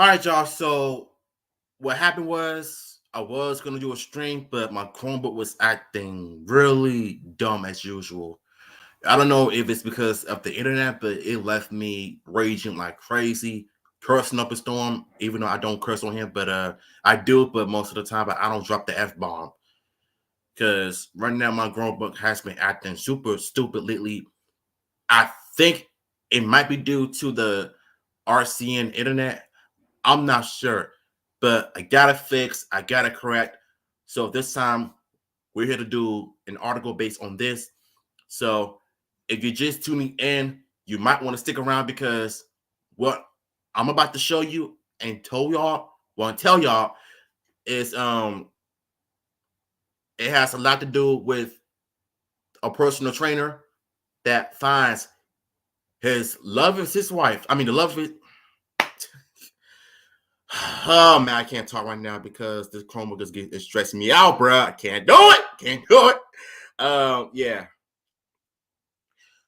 All right, y'all. So what happened was I was gonna do a stream, but my Chromebook was acting really dumb as usual. I don't know if it's because of the internet, but it left me raging like crazy, cursing up a storm. Even though I don't curse on him, but I do. But most of the time, but I don't drop the f bomb because right now my Chromebook has been acting super stupid lately. I think it might be due to the RCN internet. I'm not sure, but I got it fixed. I got it correct. So this time we're here to do an article based on this. So if you're just tuning in, you might want to stick around because what I'm about to show you and tell y'all is it has a lot to do with a personal trainer that finds his love is his wife. I mean the love of his oh man, I can't talk right now because this Chromebook is stressing me out, bro. I can't do it. Can't do it. Yeah.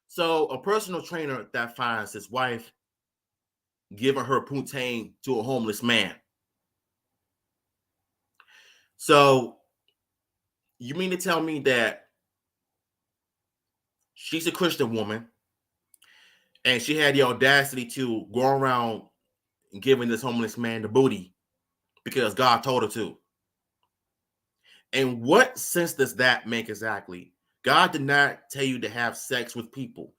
So a personal trainer that finds his wife giving her poutine to a homeless man. So you mean to tell me that she's a Christian woman and she had the audacity to go around giving this homeless man the booty because God told her to? And what sense does that make exactly? God did not tell you to have sex with people,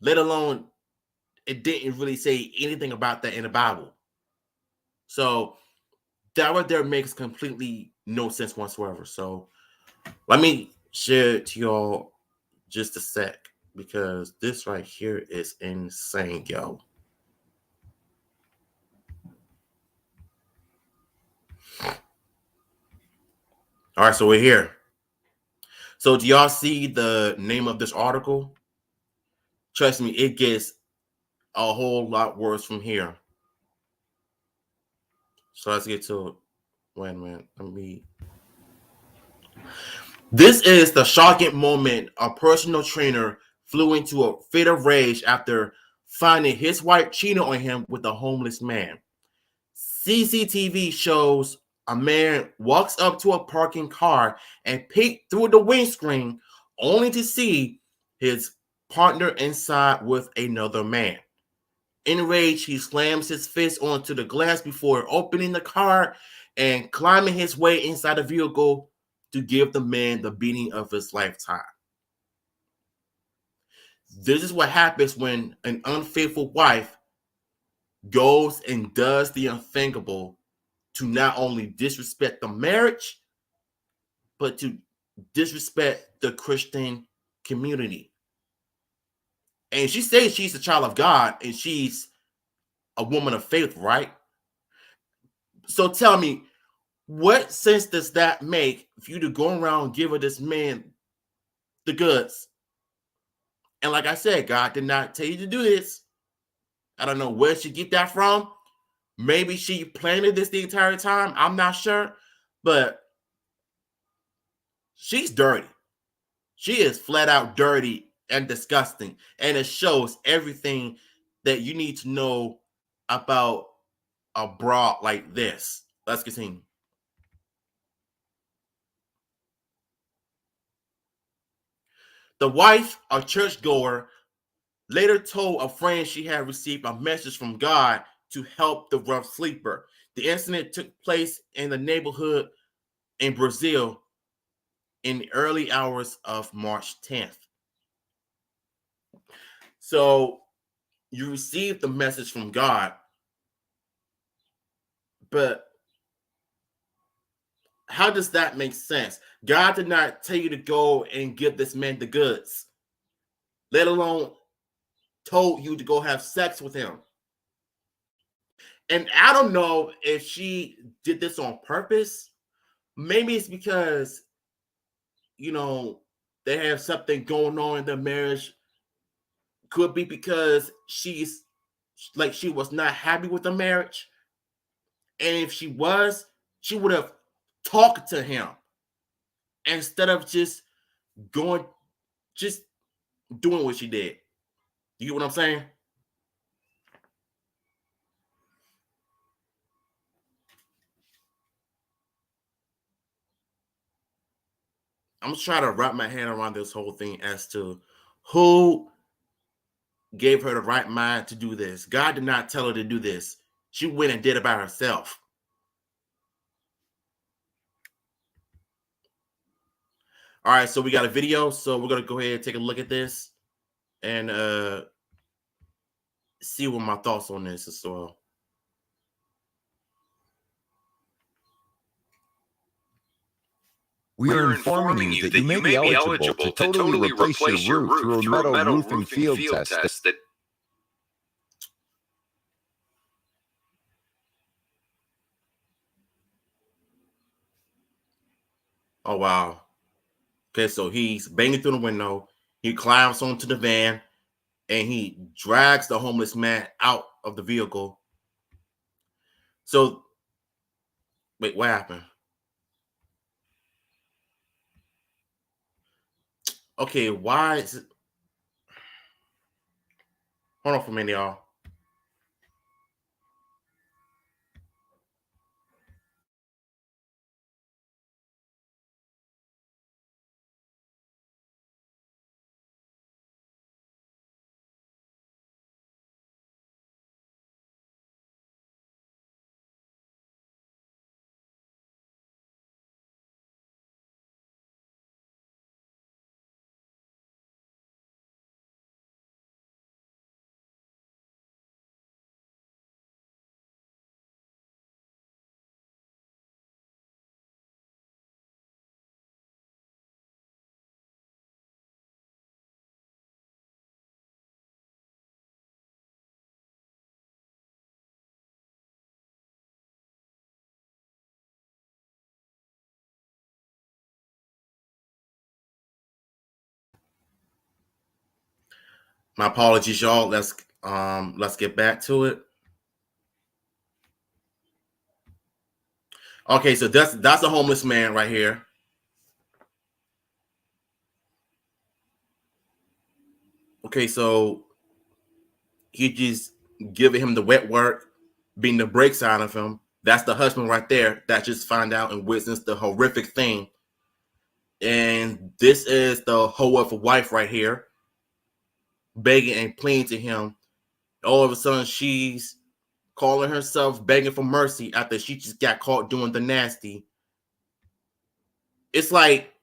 let alone it didn't really say anything about that in the Bible. So that right there makes completely no sense whatsoever. So let me share it to y'all just a sec because this right here is insane, yo. All right, so we're here. So do y'all see the name of this article? Trust me, it gets a whole lot worse from here. So let's get to it. Wait a minute. Let me. This is the shocking moment a personal trainer flew into a fit of rage after finding his wife cheating on him with a homeless man. CCTV shows a man walks up to a parking car and peeks through the windscreen only to see his partner inside with another man. Enraged, he slams his fist onto the glass before opening the car and climbing his way inside the vehicle to give the man the beating of his lifetime. This is what happens when an unfaithful wife goes and does the unthinkable to not only disrespect the marriage, but to disrespect the Christian community. And she says she's a child of God and she's a woman of faith, right? So tell me, what sense does that make for you to go around giving this man the goods? And like I said, God did not tell you to do this. I don't know where she get that from. Maybe she planted this the entire time. I'm not sure, but she's dirty. She is flat out dirty and disgusting, and it shows everything that you need to know about a broad like this. Let's continue. The wife, a churchgoer, later told a friend she had received a message from God to help the rough sleeper. The incident took place in the neighborhood in Brazil in the early hours of March 10th. So you received the message from God, but how does that make sense? God did not tell you to go and give this man the goods, let alone told you to go have sex with him. And I don't know if she did this on purpose. Maybe it's because, you know, they have something going on in their marriage. Could be because she was not happy with the marriage. And if she was, she would have talked to him instead of going, just doing what she did. You get what I'm saying? I'm trying to wrap my hand around this whole thing as to who gave her the right mind to do this. God did not tell her to do this. She went and did it by herself. All right, so we got a video. So we're gonna go ahead and take a look at this and see what my thoughts on this as well. We are informing you that you may be eligible to totally replace your roof through a metal roofing field test that Oh wow. Okay, so he's banging through the window. He climbs onto the van and he drags the homeless man out of the vehicle. So, wait, what happened? Okay, why is it? Hold on for a minute, y'all. My apologies, y'all. Let's get back to it. Okay, so that's a homeless man right here. Okay, so he just giving him the wet work, being the brakes out of him. That's the husband right there that just found out and witnessed the horrific thing. And this is the hoe of a wife right here, begging and pleading to him. All of a sudden, she's calling herself begging for mercy after she just got caught doing the nasty. It's like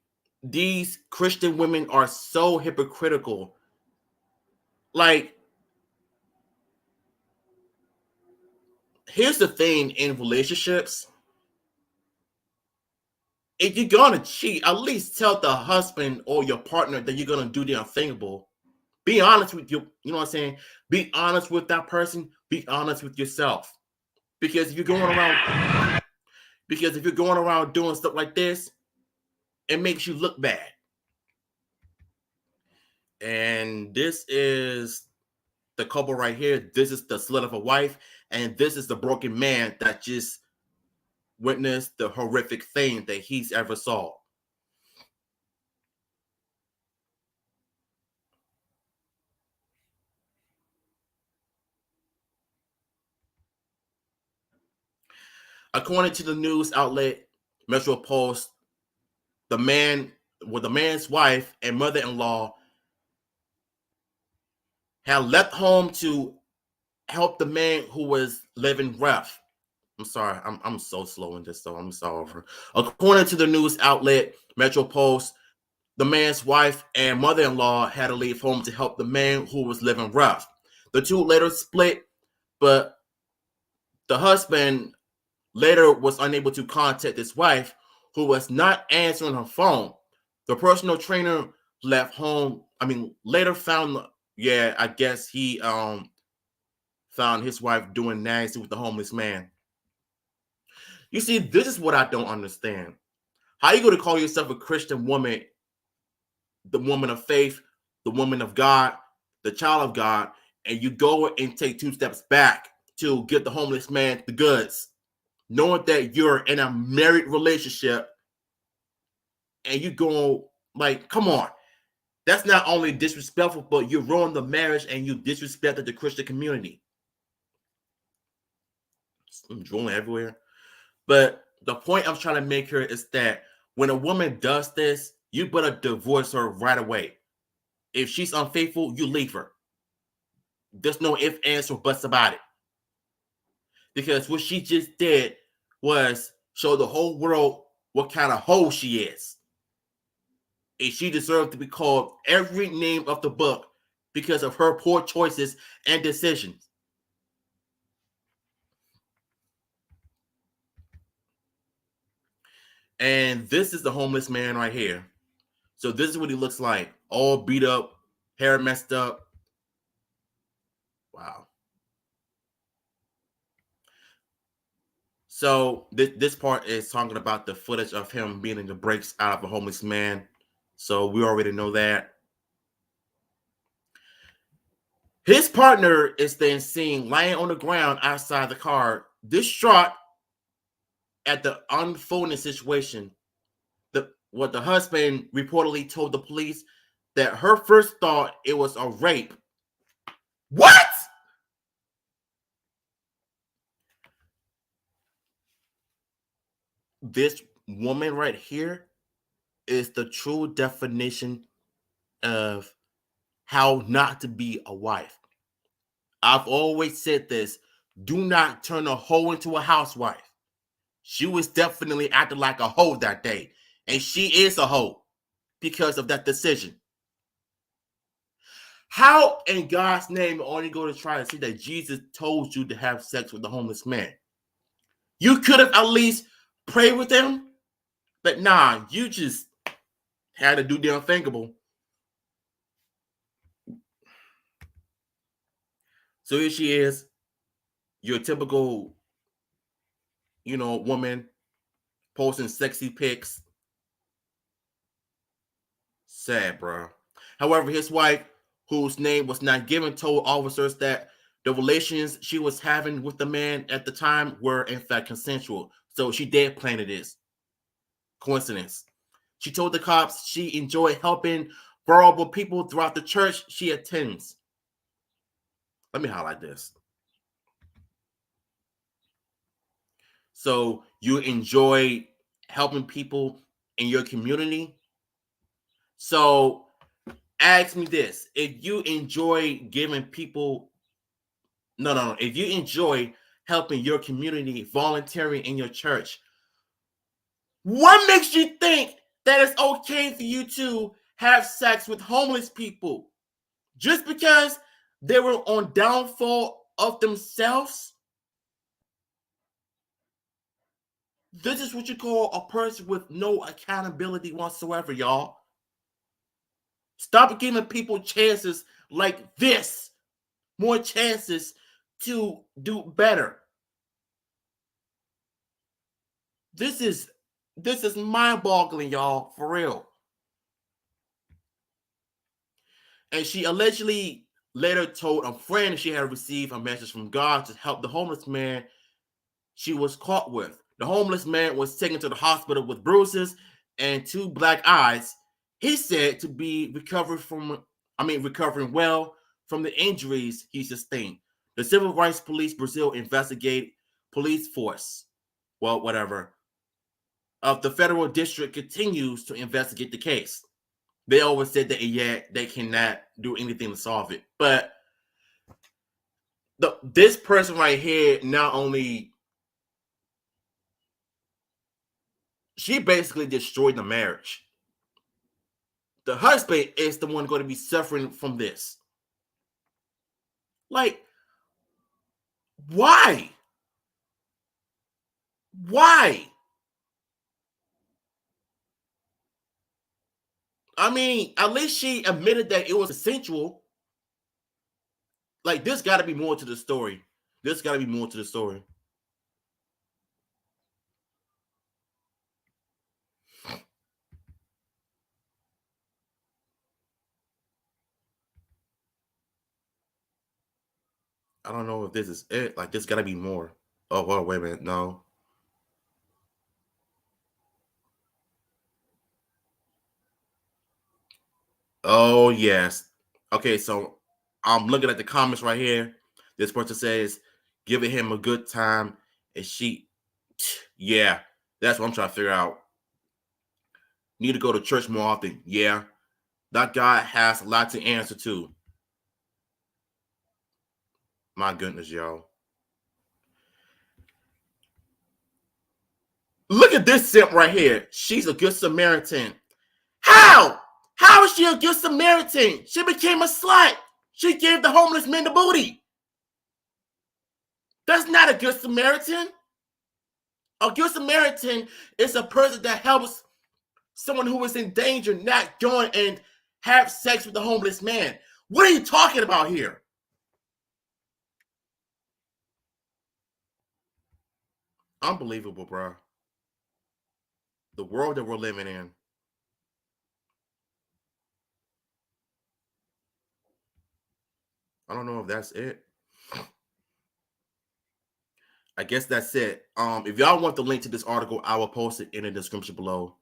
these Christian women are so hypocritical. Like, here's the thing in relationships. If you're gonna cheat, at least tell the husband or your partner that you're gonna do the unthinkable. Be honest with you know what I'm saying? Be honest with that person, be honest with yourself. Because if you're going around doing stuff like this, it makes you look bad. And this is the couple right here. This is the slut of a wife, and this is the broken man that just witnessed the horrific thing that he's ever saw. According to the news outlet Metro Post, the man's wife and mother-in-law had left home to help the man who was living rough. I'm sorry, I'm so slow in this, so I'm sorry. According to the news outlet Metro Post, the man's wife and mother-in-law had to leave home to help the man who was living rough. The two later split, but the husband later was unable to contact his wife, who was not answering her phone. The personal trainer left home. Later found, yeah, I guess he found his wife doing nasty with the homeless man. You see, this is what I don't understand. How you going to call yourself a Christian woman, the woman of faith, the woman of God, the child of God, and you go and take 2 steps back to give the homeless man the goods, knowing that you're in a married relationship, and you go like, come on. That's not only disrespectful, but you ruined the marriage and you disrespected the Christian community. I'm drooling everywhere. But the point I'm trying to make here is that when a woman does this, you better divorce her right away. If she's unfaithful, you leave her. There's no ifs, ands, or buts about it. Because what she just did was show the whole world what kind of hoe she is. And she deserved to be called every name of the book because of her poor choices and decisions. And this is the homeless man right here. So this is what he looks like. All beat up, hair messed up. Wow. So this part is talking about the footage of him beating the brakes out of a homeless man. So we already know that. His partner is then seen lying on the ground outside the car, distraught at the unfolding situation. What the husband reportedly told the police that her first thought it was a rape. What? This woman right here is the true definition of how not to be a wife. I've always said this: do not turn a hoe into a housewife. She was definitely acting like a hoe that day, and she is a hoe because of that decision. How in God's name are you going to try to say that Jesus told you to have sex with the homeless man? You could have at least prayed with him, but nah, you just had to do the unthinkable. So here she is, your typical, woman posting sexy pics. Sad, bro. However, his wife, whose name was not given, told officers that the relations she was having with the man at the time were in fact consensual. So she did plan this. Coincidence. She told the cops she enjoyed helping vulnerable people throughout the church she attends. Let me highlight this. So you enjoy helping people in your community. So ask me this: if you enjoy giving people, no, if you enjoy helping your community, volunteering in your church, what makes you think that it's okay for you to have sex with homeless people just because they were on downfall of themselves? This is what you call a person with no accountability whatsoever, y'all. Stop giving people chances like this, more chances to do better. This is mind-boggling, y'all, for real. And she allegedly later told a friend she had received a message from God to help the homeless man she was caught with. The homeless man was taken to the hospital with bruises and 2 black eyes. He said to be recovering well from the injuries he sustained. The Civil Rights Police Brazil investigate police force, whatever, of the federal district continues to investigate the case. They always said that, they cannot do anything to solve it. But this person right here, not only, she basically destroyed the marriage. The husband is the one going to be suffering from this. Like, why? Why? I mean, at least she admitted that it was consensual. Like, there's got to be more to the story. There's got to be more to the story. I don't know if this is it. Like, there's got to be more. Oh, well, wait a minute. No. Oh, yes. Okay, so I'm looking at the comments right here. This person says, giving him a good time. And she, yeah, that's what I'm trying to figure out. need to go to church more often. Yeah, that guy has a lot to answer to. My goodness, y'all. Look at this simp right here. She's a good Samaritan. How? How is she a good Samaritan? She became a slut. She gave the homeless men the booty. That's not a good Samaritan. A good Samaritan is a person that helps someone who is in danger, not going and have sex with the homeless man. What are you talking about here? Unbelievable, bro. The world that we're living in. I don't know if that's it. I guess that's it. If y'all want the link to this article, I will post it in the description below.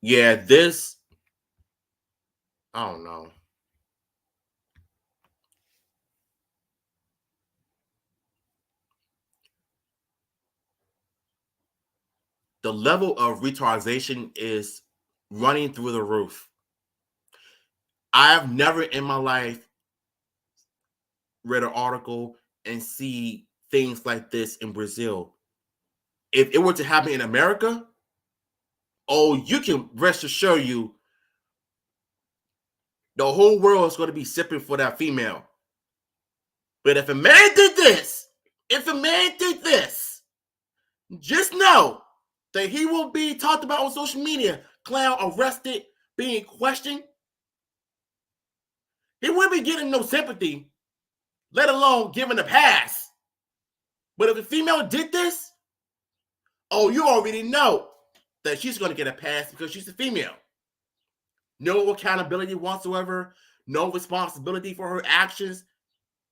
Yeah, this, I don't know. The level of retardation is running through the roof. I've never in my life read an article and see things like this in Brazil. If it were to happen in America, oh, you can rest assured you the whole world is going to be sipping for that female. But if a man did this, just know that he will be talked about on social media, clown, arrested, being questioned. He wouldn't be getting no sympathy, let alone giving a pass. But if a female did this, oh, you already know that she's going to get a pass because she's a female. No accountability whatsoever, no responsibility for her actions,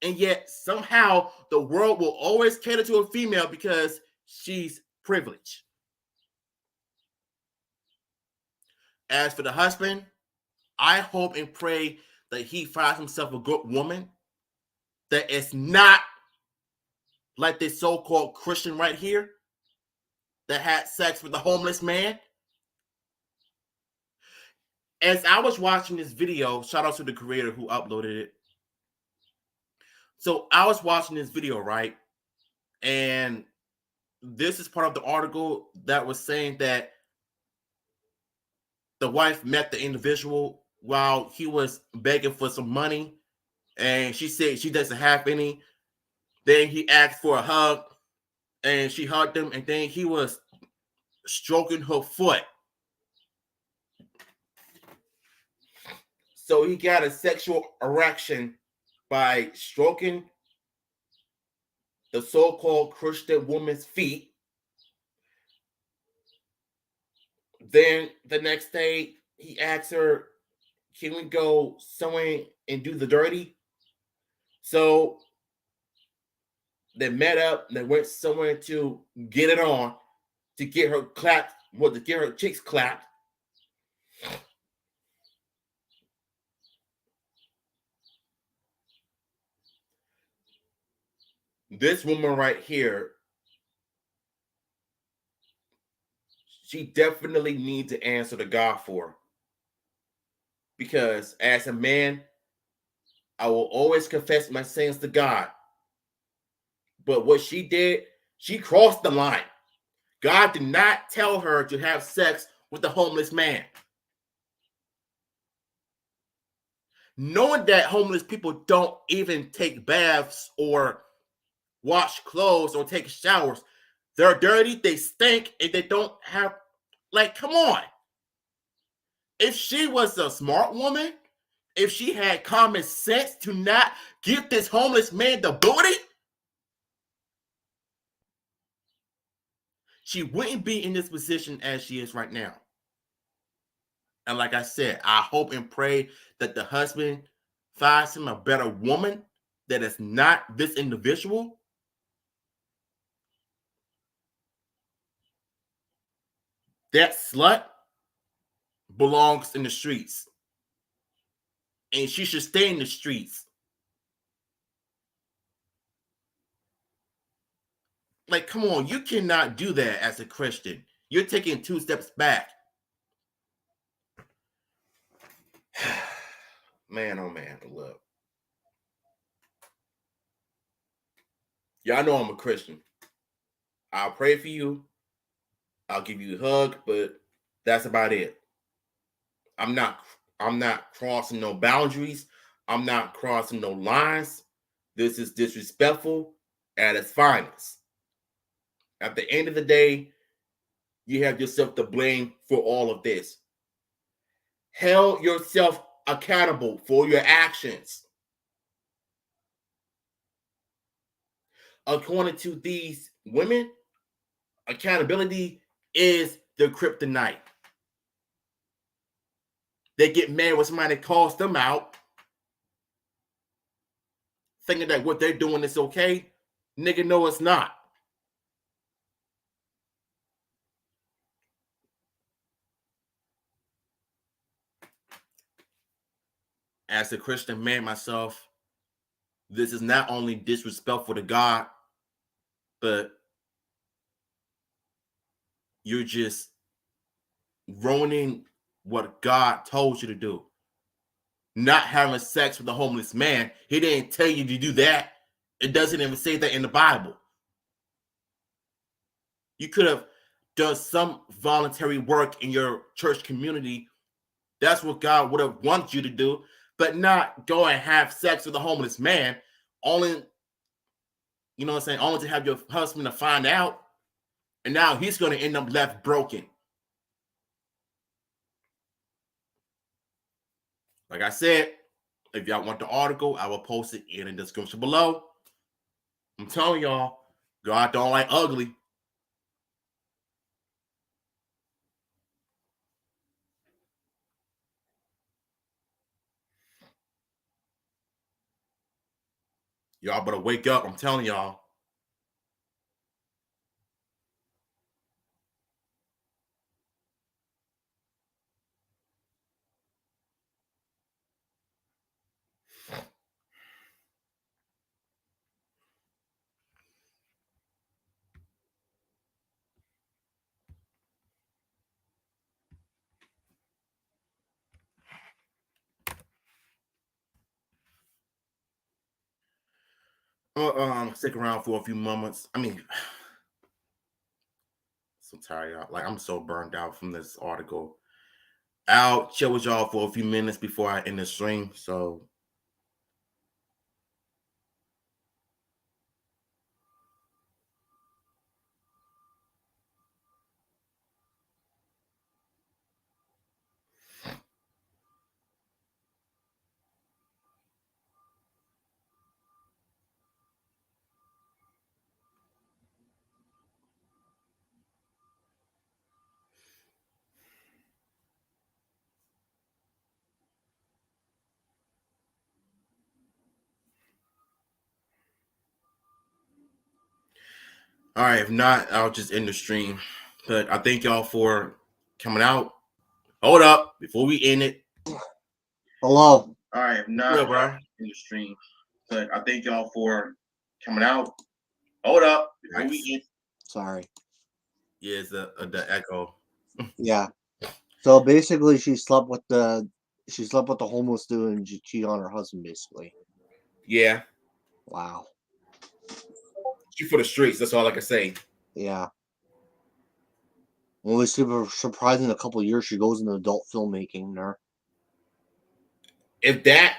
and yet somehow the world will always cater to a female because she's privileged. As for the husband, I hope and pray that he finds himself a good woman that is not like this so-called Christian right here that had sex with a homeless man. As I was watching this video, shout out to the creator who uploaded it. So I was watching this video, right? And this is part of the article that was saying that the wife met the individual while he was begging for some money. And she said she doesn't have any. Then he asked for a hug and she hugged him. And then he was stroking her foot. So he got a sexual erection by stroking the so-called Christian woman's feet. Then the next day, he asked her, can we go somewhere and do the dirty? So they met up, they went somewhere to get it on, to get her clapped, well, to get her cheeks clapped. This woman right here, she definitely needs to answer to God for. Because as a man, I will always confess my sins to God. But what she did, she crossed the line. God did not tell her to have sex with the homeless man. Knowing that homeless people don't even take baths or wash clothes or take showers, they're dirty, they stink, and they don't have, like, come on. If she was a smart woman, if she had common sense to not give this homeless man the booty, she wouldn't be in this position as she is right now. And like I said, I hope and pray that the husband finds him a better woman that is not this individual. That slut belongs in the streets. And she should stay in the streets. Like, come on, you cannot do that as a Christian. You're taking 2 steps back. Man, oh man, look. Y'all know I'm a Christian. I'll pray for you. I'll give you a hug, but that's about it. I'm not crossing no boundaries. I'm not crossing no lines. This is disrespectful at its finest. At the end of the day, you have yourself to blame for all of this. Held yourself accountable for your actions. According to these women, accountability is the kryptonite. They get mad when somebody calls them out, thinking that what they're doing is okay. Nigga, no, it's not. As a Christian man myself, this is not only disrespectful to God, but you're just ruining what God told you to do. Not having sex with a homeless man. He didn't tell you to do that. It doesn't even say that in the Bible. You could have done some voluntary work in your church community. That's what God would have wanted you to do, but not go and have sex with a homeless man, only, you know what I'm saying, only to have your husband to find out, and now he's going to end up left broken. Like I said, if y'all want the article, I will post it in the description below. I'm telling y'all, God don't like ugly. Y'all better wake up. I'm telling y'all. Stick around for a few moments. I mean, so tired, y'all. Like, I'm so burned out from this article. I'll chill with y'all for a few minutes before I end the stream. So, all right. If not, I'll just end the stream. But I thank y'all for coming out. Hold up before we end it. Hello. All right. If not, bro, in the stream. But I thank y'all for coming out. Hold up before we end. Sorry. Yeah, it's the echo. Yeah. So basically, she slept with the homeless dude and she cheated on her husband. Basically. Yeah. Wow. She for the streets. That's all I can say. Yeah. Only super surprising. In a couple of years, she goes into adult filmmaking there. If that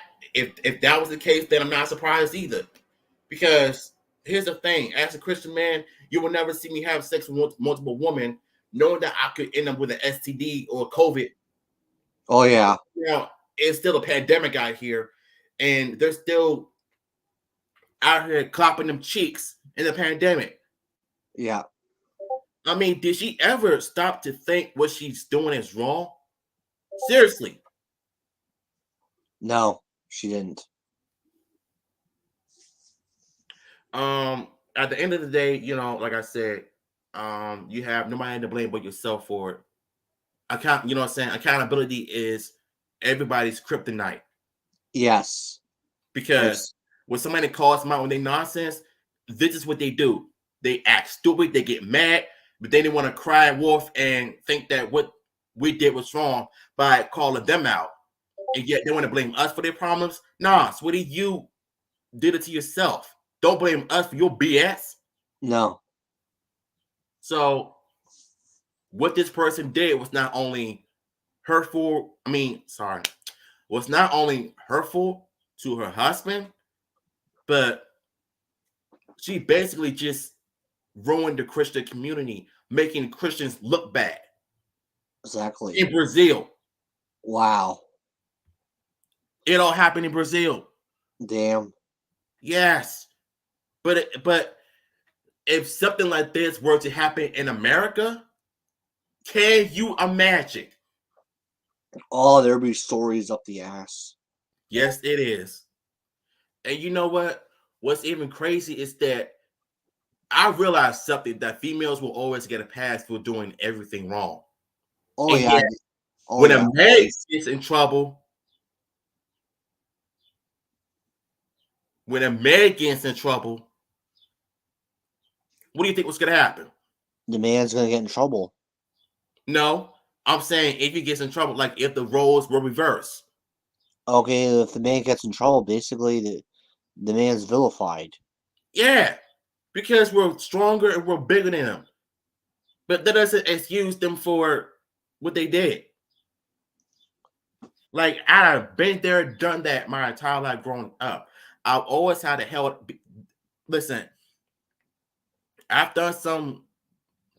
was the case, then I'm not surprised either. Because here's the thing: as a Christian man, you will never see me have sex with multiple women, knowing that I could end up with an STD or COVID. Oh yeah. Now it's still a pandemic out here, and they're still out here clapping them cheeks in the pandemic. Yeah. I mean, did she ever stop to think what she's doing is wrong? Seriously. No, she didn't. At the end of the day, you know, like I said, you have nobody to blame but yourself for it. You know what I'm saying? Accountability is everybody's kryptonite. Yes. Because when somebody calls them out when they nonsense, this is what they do. They act stupid, they get mad, but then they want to cry wolf and think that what we did was wrong by calling them out. and yet they want to blame us for their problems. Nah, sweetie, you did it to yourself. Don't blame us for your BS. No. So what this person did was not only hurtful. Was not only hurtful to her husband, but she basically just ruined the Christian community, making Christians look bad. Exactly. In Brazil. Wow. It all happened in Brazil. Damn. Yes. But if something like this were to happen in America, can you imagine? Oh, there'd be stories up the ass. Yes, it is. And you know what? What's even crazy is that I realized something, that females will always get a pass for doing everything wrong. Oh, and yeah. Yet, when a man gets in trouble, what do you think was going to happen? The man's going to get in trouble. No, I'm saying if he gets in trouble, like if the roles were reversed. Okay, if the man gets in trouble, basically the man's vilified. Yeah, because we're stronger and we're bigger than them. But that doesn't excuse them for what they did. Like, I've been there, done that my entire life growing up. I've always had a hell. Listen, I've done some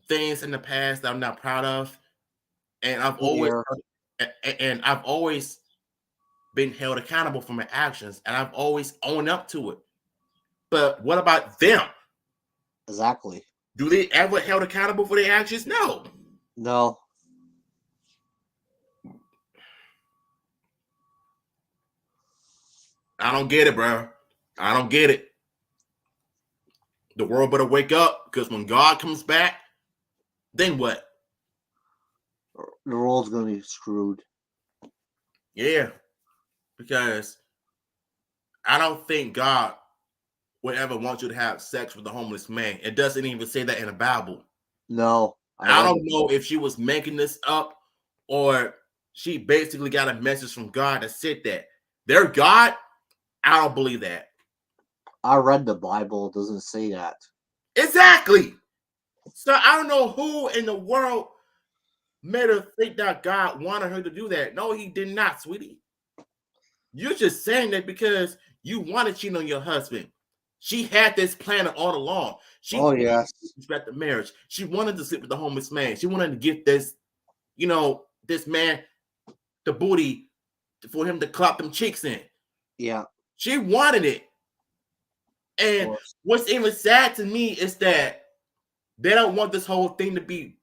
things in the past that I'm not proud of, and I've always been held accountable for my actions, and I've always owned up to it. But what about them? Exactly. Do they ever held accountable for their actions? No. No. I don't get it, bro. I don't get it. The world better wake up, because when God comes back, then what? The world's going to be screwed. Yeah. Because I don't think God would ever want you to have sex with a homeless man. It doesn't even say that in the Bible. No. I don't know if she was making this up or she basically got a message from God that said that. Their God, I don't believe that. I read the Bible. It doesn't say that. Exactly. So I don't know who in the world made her think that God wanted her to do that. No, he did not, sweetie. You're just saying that because you want to cheat on your husband. She had this plan all along. She wanted to respect the marriage. She wanted to sleep with the homeless man. She wanted to get this, this man the booty for him to clap them cheeks in. Yeah. She wanted it. And what's even sad to me is that they don't want this whole thing to be,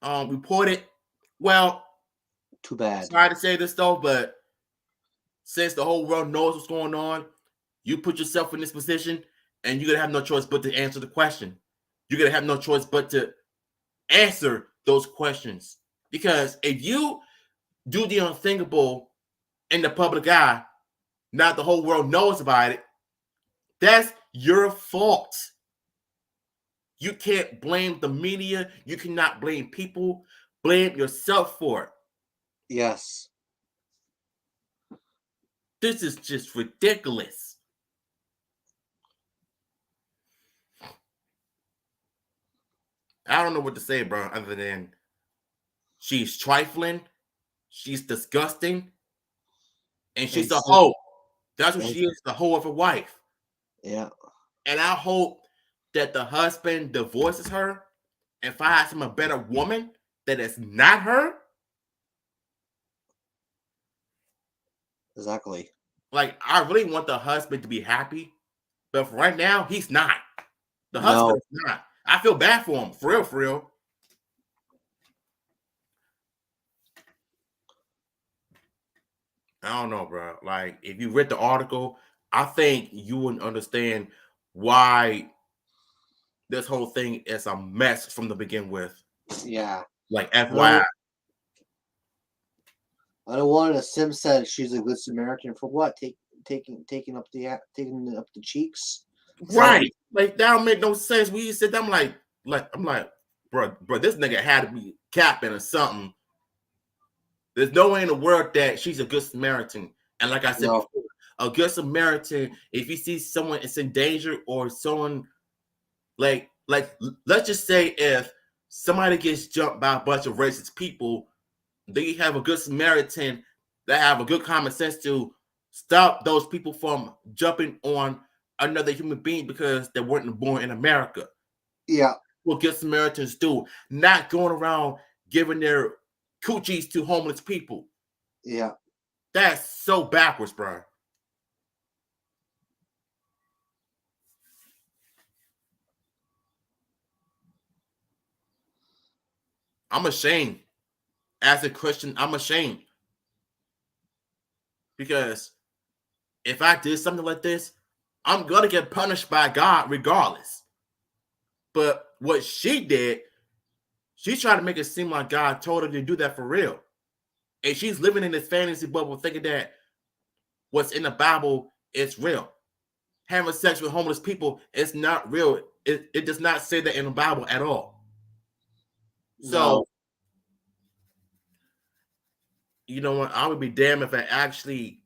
reported. Well, too bad. Sorry to say this though, but since the whole world knows what's going on, you put yourself in this position and you're going to have no choice but to answer the question. You're going to have no choice but to answer those questions. Because if you do the unthinkable in the public eye, not the whole world knows about it, that's your fault. You can't blame the media. You cannot blame people. Blame yourself for it. Yes. This is just ridiculous. I don't know what to say, bro, other than she's trifling, she's disgusting, and she's a hoe. That's what she is, the hoe of a wife. Yeah. And I hope that the husband divorces her and finds him a better woman that is not her. Exactly. Like, I really want the husband to be happy, but for right now, he's not. The husband is not. I feel bad for him, for real. I don't know, bro. Like, if you read the article, I think you wouldn't understand why this whole thing is a mess from the begin with. Yeah. Like, FYI. I don't want to. Sim said she's a good Samaritan for what? Taking up the cheeks. Right. Like, that don't make no sense. We said I'm like, bro, this nigga had to be capping or something. There's no way in the world that she's a good Samaritan. And like I said No. before, a good Samaritan, if he sees someone is in danger or someone like let's just say if somebody gets jumped by a bunch of racist people, they have a good Samaritan that have a good common sense to stop those people from jumping on another human being because they weren't born in America. Yeah. What good Samaritans do, not going around giving their coochies to homeless people. Yeah. That's so backwards, bro. I'm ashamed. As a Christian, I'm ashamed. Because if I did something like this, I'm going to get punished by God regardless. But what she did, she tried to make it seem like God told her to do that for real. And she's living in this fantasy bubble thinking that what's in the Bible is real. Having sex with homeless people is not real. It does not say that in the Bible at all. So, you know what? I would be damned if I actually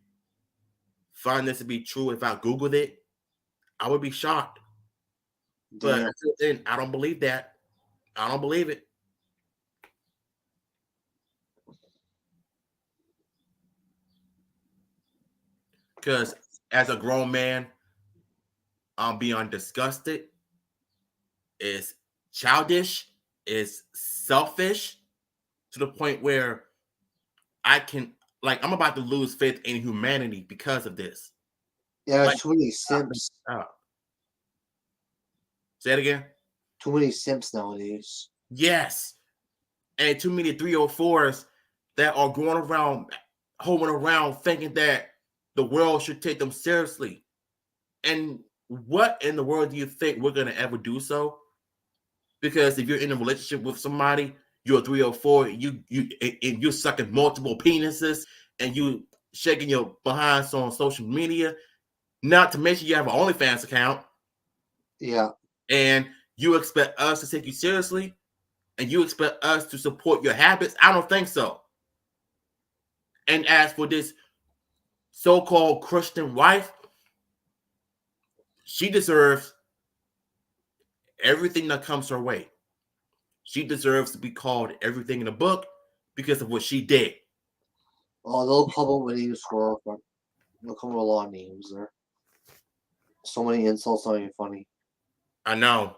find this to be true. If I Googled it, I would be shocked. But until then, I don't believe that. I don't believe it. Because as a grown man, I'm beyond disgusted. It's childish. It's selfish to the point where I can, like, I'm about to lose faith in humanity because of this. Yeah, like, too many simps. Say it again. Too many simps nowadays. Yes. And too many 304s that are going around, holding around thinking that the world should take them seriously. And what in the world do you think we're going to ever do so? Because if you're in a relationship with somebody, you're a 304, you're sucking multiple penises and you shaking your behinds on social media, not to mention you have an OnlyFans account. Yeah. And you expect us to take you seriously and you expect us to support your habits? I don't think so. And as for this so-called Christian wife, she deserves everything that comes her way. She deserves to be called everything in the book because of what she did. Oh, they'll come up with names for her, but they'll come up with a lot of names there. So many insults, not even funny. I know.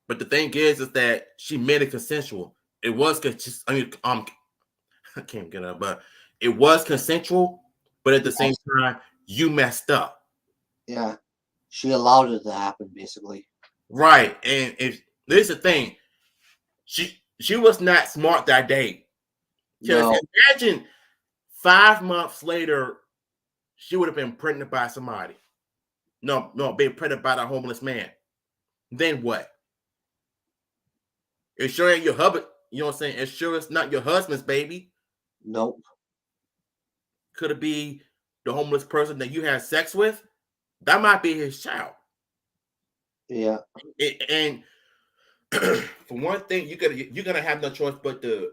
But the thing is that she made it consensual. It was I can't get up, but it was consensual, but at the same time, you messed up. Yeah. She allowed it to happen, basically. Right. And if there's the thing, she was not smart that day. Because imagine 5 months later, she would have been pregnant by somebody. No, being pregnant by the homeless man. Then what? It sure ain't your husband. You know what I'm saying? It sure it's not your husband's baby. Nope. Could it be the homeless person that you had sex with? That might be his child. Yeah. And for one thing, you're gonna have no choice but to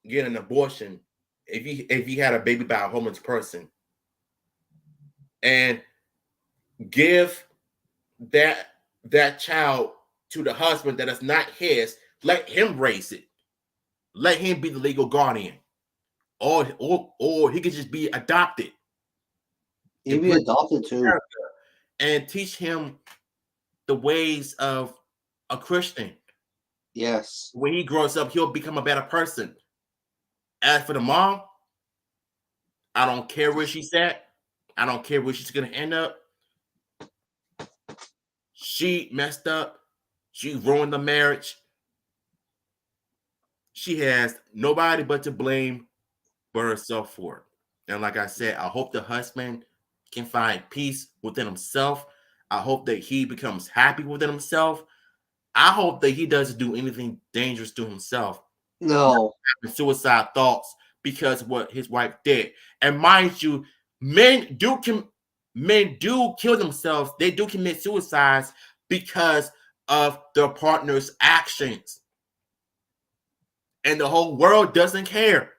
get an abortion if you had a baby by a homeless person, and give that child to the husband that is not his. Let him raise it. Let him be the legal guardian, or he could just be adopted. He'd be adopted too, and teach him the ways of a Christian. Yes. When he grows up, he'll become a better person. As for the mom, I don't care where she's at. I don't care where she's going to end up. She messed up. She ruined the marriage. She has nobody but to blame but herself for it. And like I said, I hope the husband can find peace within himself. I hope that he becomes happy within himself. I hope that he doesn't do anything dangerous to himself. No. Suicide thoughts because of what his wife did. And mind you, men do kill themselves. They do commit suicides because of their partner's actions. And the whole world doesn't care.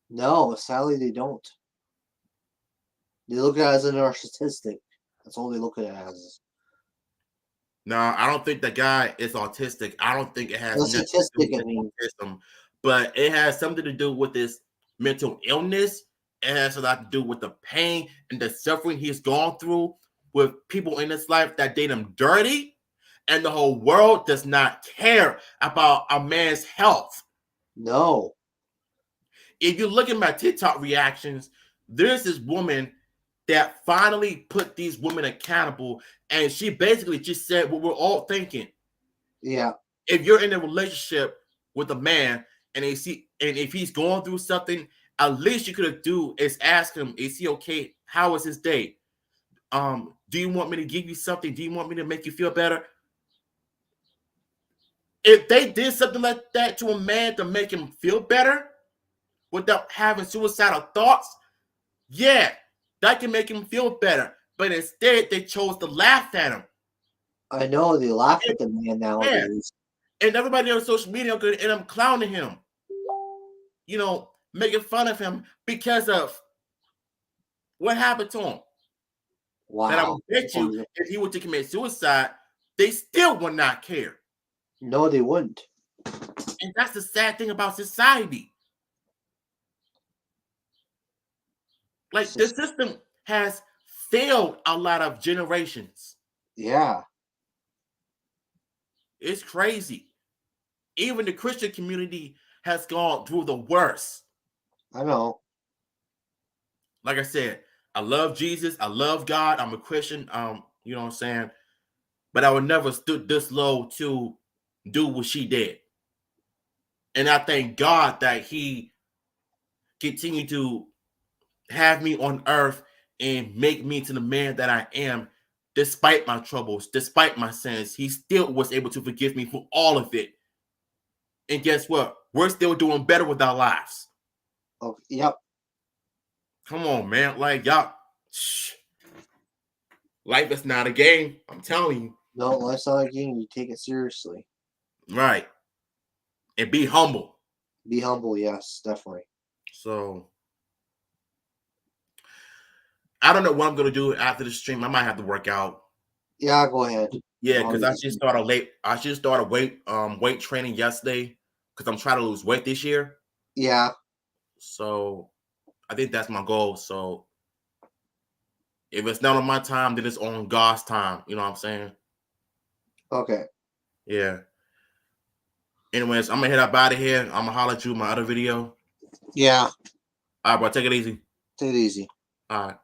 No, sadly they don't. They look at it as a narcissistic. That's all they look at it as. No, I don't think the guy is autistic. I don't think it has nothing to do Narcissistic, I with mean. autism, but it has something to do with his mental illness. It has a lot to do with the pain and the suffering he's gone through with people in his life that did him dirty, and the whole world does not care about a man's health. No. If you look at my TikTok reactions, there's this woman that finally put these women accountable, and she basically just said what we're all thinking. Yeah. If you're in a relationship with a man and if he's going through something, at least you could do is ask him, is he okay? How was his day? Do you want me to give you something? Do you want me to make you feel better? If they did something like that to a man to make him feel better without having suicidal thoughts, yeah, that can make him feel better. But instead, they chose to laugh at him. I know they laugh at the man nowadays. And everybody on social media are going to end up clowning him. You know, making fun of him because of what happened to him. Wow. That I would bet you, if he were to commit suicide, they still would not care. No, they wouldn't. And that's the sad thing about society. Like, the system has failed a lot of generations. Yeah. It's crazy. Even the Christian community has gone through the worst. I know. Like I said, I love Jesus. I love God. I'm a Christian. You know what I'm saying? But I would never stood this low to do what she did. And I thank God that he continued to have me on earth and make me to the man that I am, despite my troubles, despite my sins. He still was able to forgive me for all of it. And guess what? We're still doing better with our lives. Oh, yep. Come on, man. Like, y'all, life is not a game. I'm telling you. No, life's not a game. You take it seriously. Right. And be humble. Be humble, yes, definitely. So, I don't know what I'm going to do after the stream. I might have to work out. Yeah, go ahead. Yeah, because I just started late. I just started weight training yesterday because I'm trying to lose weight this year. Yeah. So I think that's my goal. So if it's not on my time, then it's on God's time. You know what I'm saying? Okay. Yeah. Anyways, I'm gonna head up out of here. I'm gonna holler at you in my other video. Yeah. All right, bro. Take it easy. Take it easy. All right.